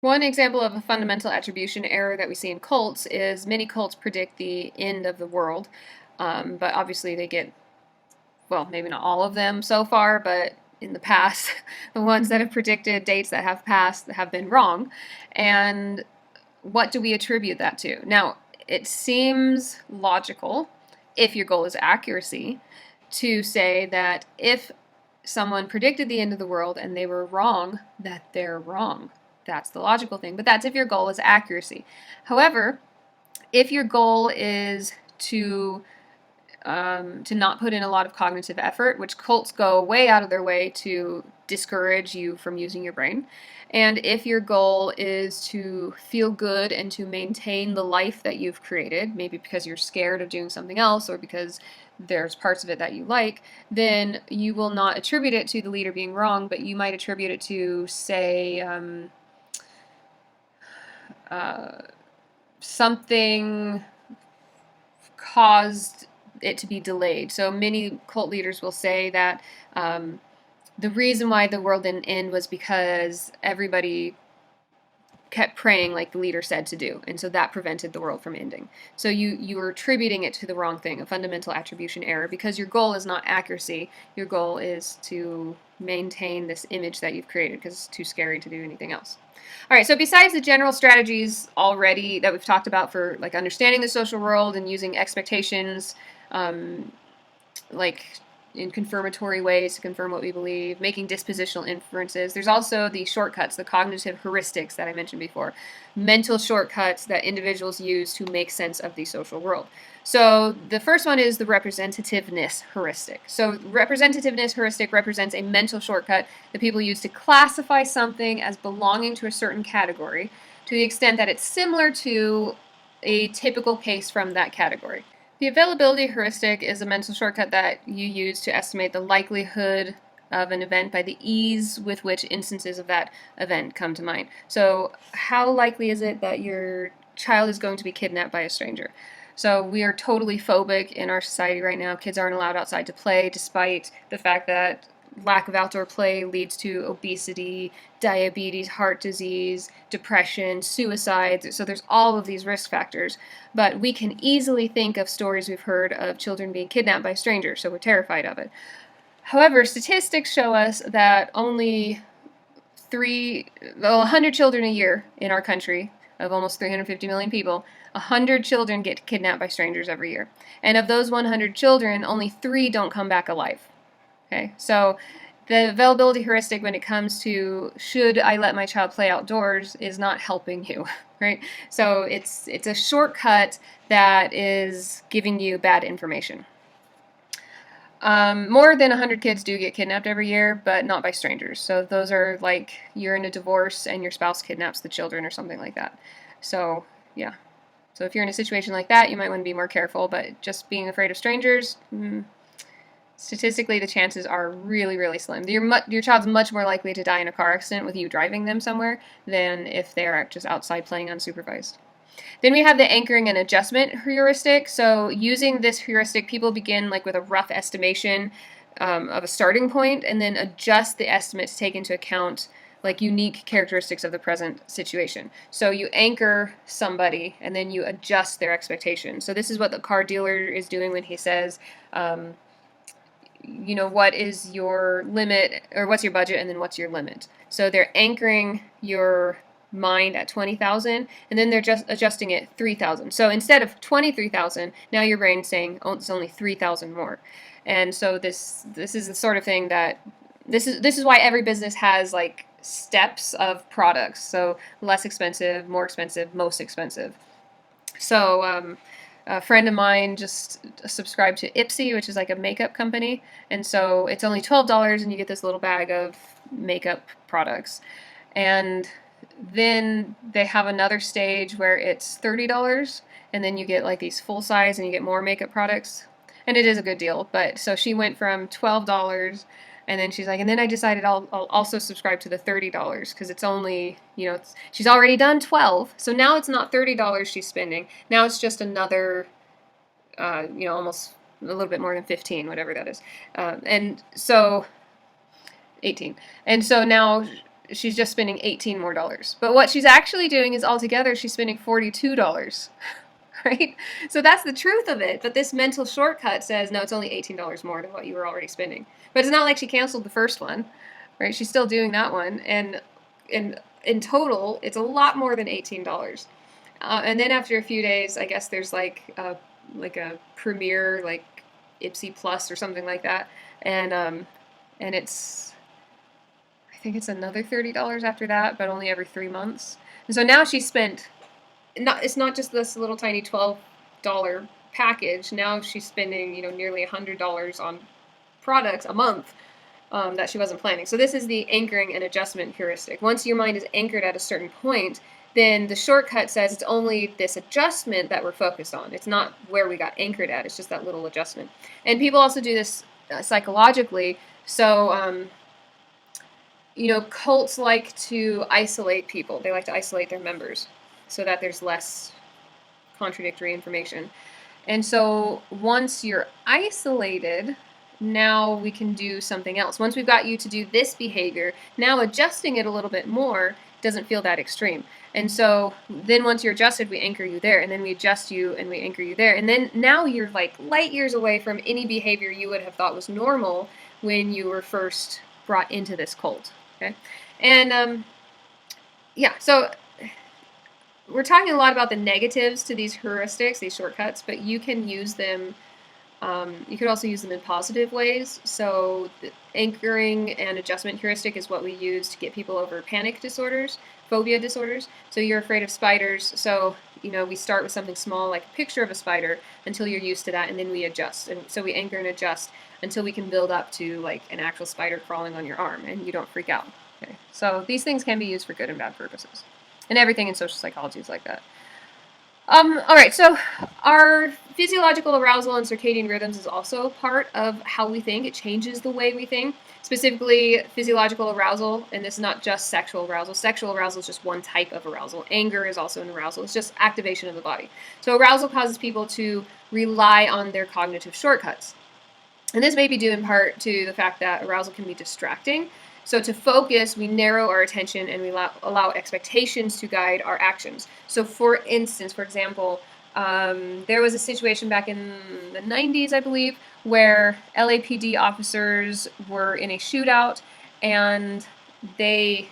One example of a fundamental attribution error that we see in cults is many cults predict the end of the world, but obviously they get, well, maybe not all of them so far, but in the past, the ones that have predicted dates that have passed have been wrong. And what do we attribute that to? Now, it seems logical, if your goal is accuracy, to say that if someone predicted the end of the world and they were wrong, that they're wrong. That's the logical thing. But that's if your goal is accuracy. However, if your goal is to not put in a lot of cognitive effort, which cults go way out of their way to discourage you from using your brain. And if your goal is to feel good and to maintain the life that you've created, maybe because you're scared of doing something else or because there's parts of it that you like, then you will not attribute it to the leader being wrong, but you might attribute it to, say, something caused it to be delayed. So many cult leaders will say that the reason why the world didn't end was because everybody kept praying like the leader said to do, and so that prevented the world from ending. So you are attributing it to the wrong thing, a fundamental attribution error, because your goal is not accuracy. Your goal is to maintain this image that you've created because it's too scary to do anything else. All right, so besides the general strategies already that we've talked about for like understanding the social world and using expectations, like in confirmatory ways to confirm what we believe, making dispositional inferences. There's also the shortcuts, the cognitive heuristics that I mentioned before, mental shortcuts that individuals use to make sense of the social world. So the first one is the representativeness heuristic. So representativeness heuristic represents a mental shortcut that people use to classify something as belonging to a certain category to the extent that it's similar to a typical case from that category. The availability heuristic is a mental shortcut that you use to estimate the likelihood of an event by the ease with which instances of that event come to mind. So how likely is it that your child is going to be kidnapped by a stranger? So we are totally phobic in our society right now. Kids aren't allowed outside to play, despite the fact that lack of outdoor play leads to obesity, diabetes, heart disease, depression, suicides. So there's all of these risk factors. But we can easily think of stories we've heard of children being kidnapped by strangers, so we're terrified of it. However, statistics show us that only 100 children a year in our country, of almost 350 million people, 100 children get kidnapped by strangers every year. And of those 100 children, only 3 don't come back alive. Okay, so the availability heuristic when it comes to should I let my child play outdoors is not helping you, right? So it's a shortcut that is giving you bad information. More than 100 kids do get kidnapped every year, but not by strangers. So those are like you're in a divorce and your spouse kidnaps the children or something like that. So yeah. So if you're in a situation like that, you might want to be more careful, but just being afraid of strangers, statistically, the chances are really, really slim. Your child's much more likely to die in a car accident with you driving them somewhere than if they're just outside playing unsupervised. Then we have the anchoring and adjustment heuristic. So using this heuristic, people begin like with a rough estimation of a starting point and then adjust the estimate to take into account like unique characteristics of the present situation. So you anchor somebody and then you adjust their expectation. So this is what the car dealer is doing when he says, what is your limit, or what's your budget, and then what's your limit. So they're anchoring your mind at 20,000, and then they're just adjusting it 3,000. So instead of 23,000, now your brain's saying, oh, it's only 3,000 more. And so this is the sort of thing that this is why every business has like steps of products. So less expensive, more expensive, most expensive. So a friend of mine just subscribed to Ipsy, which is like a makeup company, and so it's only $12 and you get this little bag of makeup products. And then they have another stage where it's $30 and then you get like these full size and you get more makeup products. And it is a good deal, but so she went from $12 and then she's like, and then I decided I'll also subscribe to the $30 because it's only, she's already done 12. So now it's not $30 she's spending. Now it's just another, almost a little bit more than 15, whatever that is. And so 18. And so now she's just spending $18 more. But what she's actually doing is altogether she's spending $42, right? So that's the truth of it. But this mental shortcut says, no, it's only $18 more than what you were already spending. But it's not like she canceled the first one, right? She's still doing that one. And in total, it's a lot more than $18. And then after a few days, I guess there's like a premiere, like Ipsy Plus or something like that. And it's, I think it's another $30 after that, but only every 3 months. And so now she's spent, it's not just this little tiny $12 package. Now she's spending, nearly $100 on products a month that she wasn't planning. So this is the anchoring and adjustment heuristic. Once your mind is anchored at a certain point, then the shortcut says it's only this adjustment that we're focused on. It's not where we got anchored at. It's just that little adjustment. And people also do this psychologically. So, cults like to isolate people. They like to isolate their members so that there's less contradictory information. And so once you're isolated, now we can do something else. Once we've got you to do this behavior, now adjusting it a little bit more doesn't feel that extreme. And so then once you're adjusted, we anchor you there, and then we adjust you and we anchor you there. And then now you're like light years away from any behavior you would have thought was normal when you were first brought into this cult. Okay? And so we're talking a lot about the negatives to these heuristics, these shortcuts, but you can use them. You could also use them in positive ways. So the anchoring and adjustment heuristic is what we use to get people over panic disorders, phobia disorders. So you're afraid of spiders. So, we start with something small like a picture of a spider until you're used to that, and then we adjust. And so we anchor and adjust until we can build up to like an actual spider crawling on your arm and you don't freak out. Okay. So these things can be used for good and bad purposes. And everything in social psychology is like that. All right, so our physiological arousal and circadian rhythms is also part of how we think. It changes the way we think, specifically physiological arousal, and this is not just sexual arousal. Sexual arousal is just one type of arousal. Anger is also an arousal. It's just activation of the body. So arousal causes people to rely on their cognitive shortcuts. And this may be due in part to the fact that arousal can be distracting. So to focus, we narrow our attention and we allow expectations to guide our actions. So for instance, for example, there was a situation back in the 90s, I believe, where LAPD officers were in a shootout and they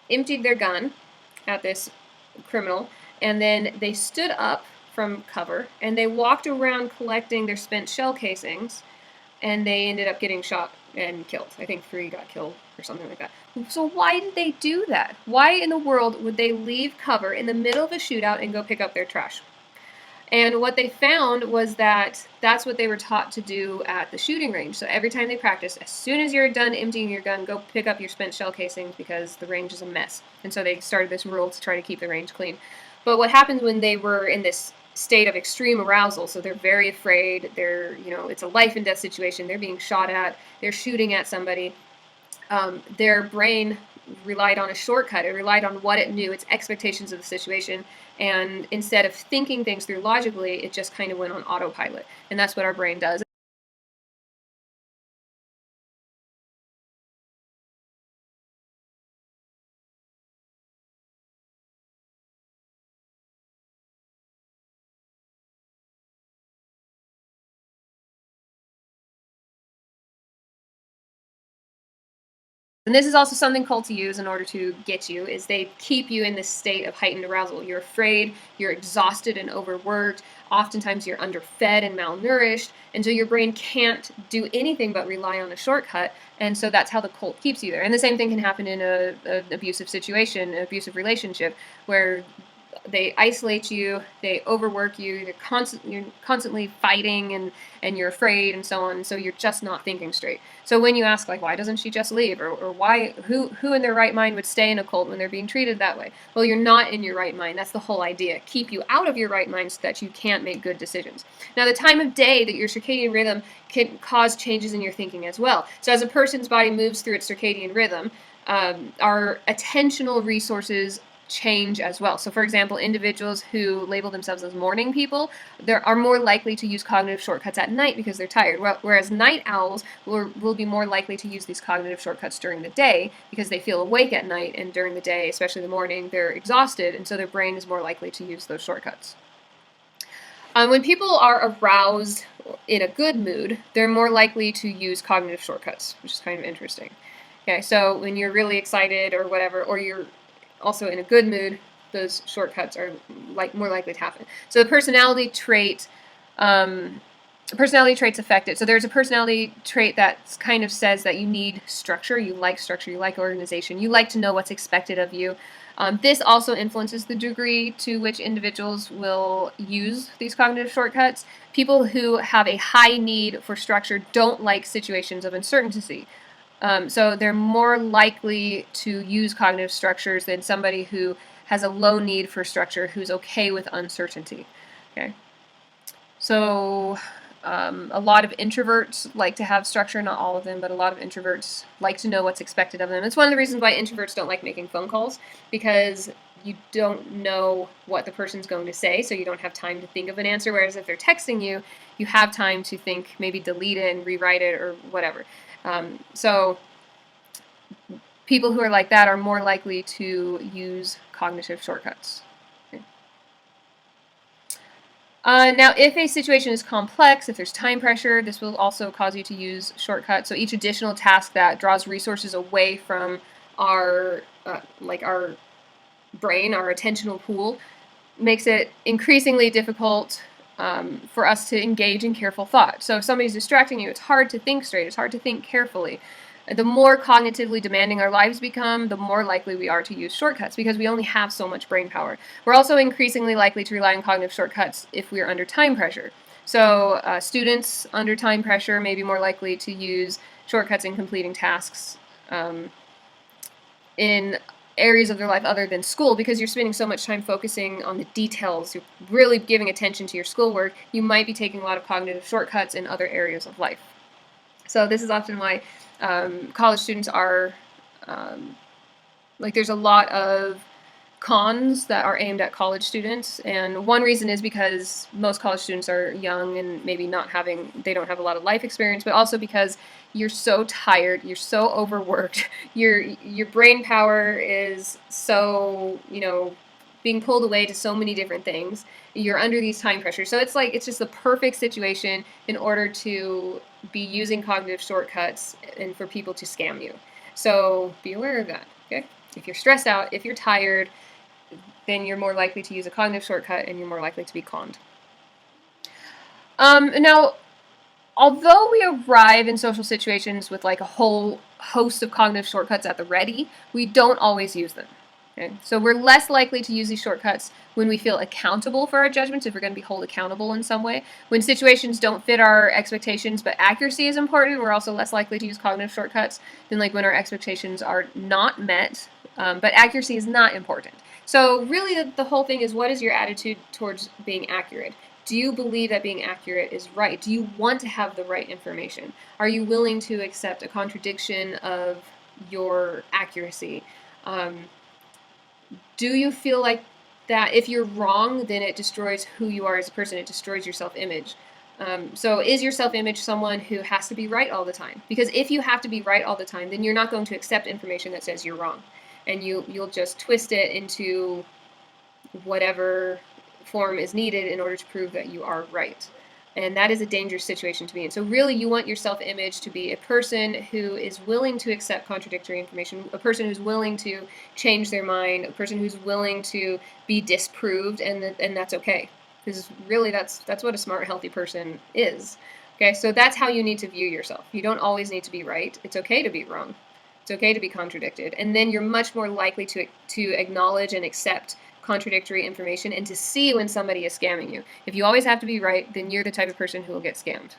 emptied their gun at this criminal, and then they stood up from cover and they walked around collecting their spent shell casings, and they ended up getting shot and killed. I think 3 got killed or something like that. So why did they do that? Why in the world would they leave cover in the middle of a shootout and go pick up their trash? And what they found was that that's what they were taught to do at the shooting range. So every time they practice, as soon as you're done emptying your gun, go pick up your spent shell casings because the range is a mess. And so they started this rule to try to keep the range clean. But what happens when they were in this state of extreme arousal, so they're very afraid, it's a life and death situation, they're being shot at, they're shooting at somebody, their brain relied on a shortcut. It relied on what it knew, its expectations of the situation, and instead of thinking things through logically, it just kind of went on autopilot. And that's what our brain does. And this is also something cults use in order to get you, is they keep you in this state of heightened arousal. You're afraid, you're exhausted and overworked, oftentimes you're underfed and malnourished, and so your brain can't do anything but rely on a shortcut, and so that's how the cult keeps you there. And the same thing can happen in an abusive situation, an abusive relationship, where they isolate you, they overwork you, you're constantly fighting and you're afraid and so on, so you're just not thinking straight. So when you ask, like, why doesn't she just leave? Or why, who in their right mind would stay in a cult when they're being treated that way? Well, you're not in your right mind. That's the whole idea. Keep you out of your right mind so that you can't make good decisions. Now, the time of day that your circadian rhythm can cause changes in your thinking as well. So as a person's body moves through its circadian rhythm, our attentional resources change as well. So for example, individuals who label themselves as morning people, they are more likely to use cognitive shortcuts at night because they're tired, whereas night owls will be more likely to use these cognitive shortcuts during the day because they feel awake at night, and during the day, especially the morning, they're exhausted, and so their brain is more likely to use those shortcuts. When people are aroused in a good mood, they're more likely to use cognitive shortcuts, which is kind of interesting. Okay, so when you're really excited or whatever, or you're also in a good mood, those shortcuts are more likely to happen. So the personality traits affect it. So there's a personality trait that kind of says that you need structure, you like organization, you like to know what's expected of you. This also influences the degree to which individuals will use these cognitive shortcuts. People who have a high need for structure don't like situations of uncertainty. So they're more likely to use cognitive structures than somebody who has a low need for structure, who's okay with uncertainty. Okay. So a lot of introverts like to have structure, not all of them, but a lot of introverts like to know what's expected of them. It's one of the reasons why introverts don't like making phone calls, because you don't know what the person's going to say, so you don't have time to think of an answer, whereas if they're texting you, you have time to think, maybe delete it and rewrite it or whatever. So people who are like that are more likely to use cognitive shortcuts. Okay. Now, if a situation is complex, if there's time pressure, this will also cause you to use shortcuts. So each additional task that draws resources away from our brain, our attentional pool, makes it increasingly difficult for us to engage in careful thought. So if somebody's distracting you, it's hard to think straight, it's hard to think carefully. The more cognitively demanding our lives become, the more likely we are to use shortcuts, because we only have so much brain power. We're also increasingly likely to rely on cognitive shortcuts if we are under time pressure. So students under time pressure may be more likely to use shortcuts in completing tasks in areas of their life other than school, because you're spending so much time focusing on the details, you're really giving attention to your schoolwork, you might be taking a lot of cognitive shortcuts in other areas of life. So this is often why college students are, there's a lot of cons that are aimed at college students, and one reason is because most college students are young and maybe they don't have a lot of life experience, but also because you're so tired, you're so overworked, your brain power is so, being pulled away to so many different things. You're under these time pressures. So it's just the perfect situation in order to be using cognitive shortcuts and for people to scam you. So be aware of that, okay? If you're stressed out, if you're tired, then you're more likely to use a cognitive shortcut and you're more likely to be conned. Now, although we arrive in social situations with a whole host of cognitive shortcuts at the ready, we don't always use them. Okay? So we're less likely to use these shortcuts when we feel accountable for our judgments, if we're going to be held accountable in some way. When situations don't fit our expectations but accuracy is important, we're also less likely to use cognitive shortcuts than when our expectations are not met, but accuracy is not important. So really the whole thing is, what is your attitude towards being accurate? Do you believe that being accurate is right? Do you want to have the right information? Are you willing to accept a contradiction of your accuracy? Do you feel like that if you're wrong, then it destroys who you are as a person, it destroys your self-image? So is your self-image someone who has to be right all the time? Because if you have to be right all the time, then you're not going to accept information that says you're wrong. And you'll just twist it into whatever form is needed in order to prove that you are right. And that is a dangerous situation to be in. So really, you want your self-image to be a person who is willing to accept contradictory information, a person who's willing to change their mind, a person who's willing to be disproved, and that's okay. Because really, that's what a smart, healthy person is. Okay, so that's how you need to view yourself. You don't always need to be right. It's okay to be wrong. It's okay to be contradicted. And then you're much more likely to acknowledge and accept contradictory information and to see when somebody is scamming you. If you always have to be right, then you're the type of person who will get scammed.